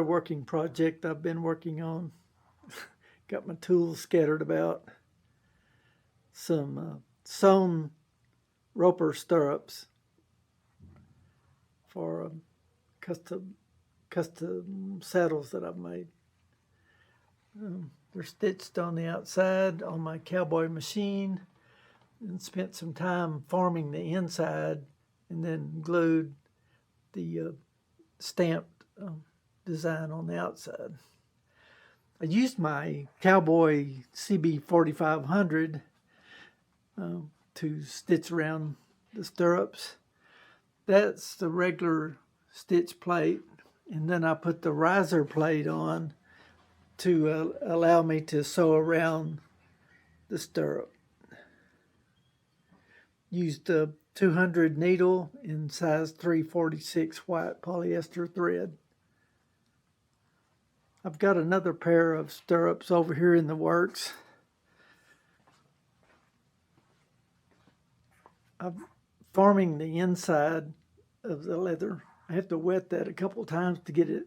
Working project I've been working on. Got my tools scattered about. Some sewn roper stirrups for custom saddles that I've made. They're stitched on the outside on my cowboy machine, and spent some time forming the inside, and then glued the stamped design on the outside. I used my cowboy CB 4500 to stitch around the stirrups. That's the regular stitch plate, and then I put the riser plate on to allow me to sew around the stirrup. Used a 200 needle in size 346 white polyester thread. I've got another pair of stirrups over here in the works. I'm forming the inside of the leather. I have to wet that a couple times to get it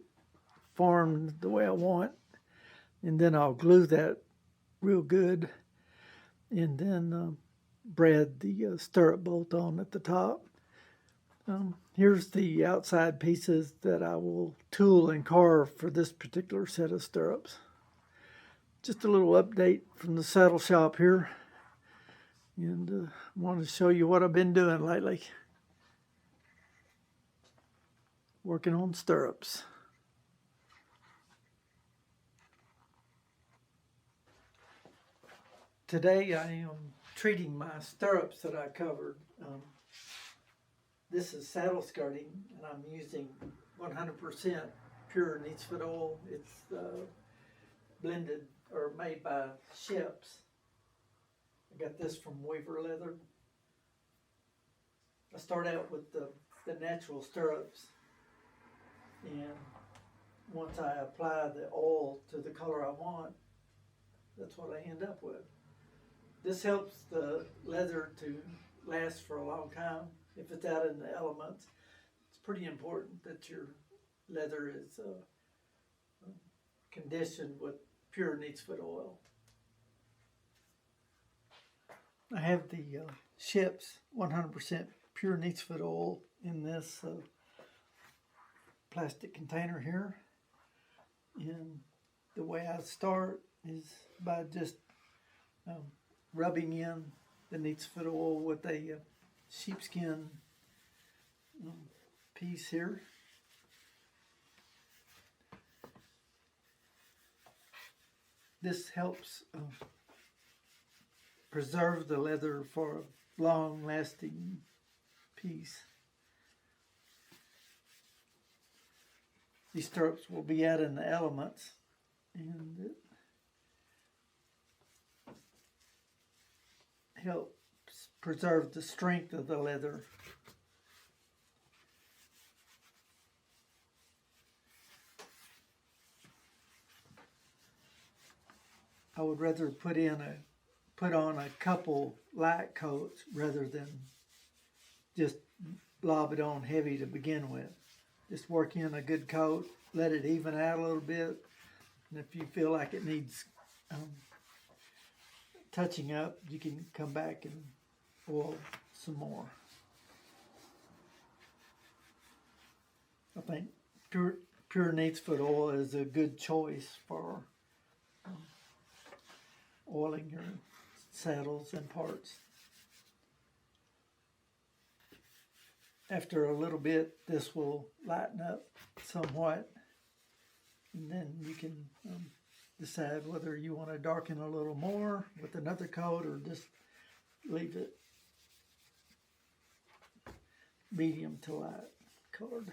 formed the way I want. And then I'll glue that real good. And then brad the stirrup bolt on at the top. Here's the outside pieces that I will tool and carve for this particular set of stirrups. Just a little update from the saddle shop here. And I want to show you what I've been doing lately. Working on stirrups. Today I am treating my stirrups that I covered. This is saddle skirting, and I'm using 100% pure neatsfoot oil. It's blended or made by Ships. I got this from Weaver Leather. I start out with the natural stirrups, and once I apply the oil to the color I want, that's what I end up with. This helps the leather to last for a long time. If it's out in the elements, it's pretty important that your leather is conditioned with pure neatsfoot oil. I have the Ships 100% pure neatsfoot oil in this plastic container here. And the way I start is by just rubbing in the neatsfoot oil with a sheepskin piece here. This helps preserve the leather for a long-lasting piece. These stirrups will be out in the elements, and it helps preserve the strength of the leather. I would rather put on a couple light coats rather than just lob it on heavy to begin with. Just work in a good coat, let it even out a little bit, and if you feel like it needs touching up, you can come back and oil some more. I think pure neatsfoot oil is a good choice for oiling your saddles and parts. After a little bit, this will lighten up somewhat, and then you can decide whether you want to darken a little more with another coat or just leave it medium to light colored.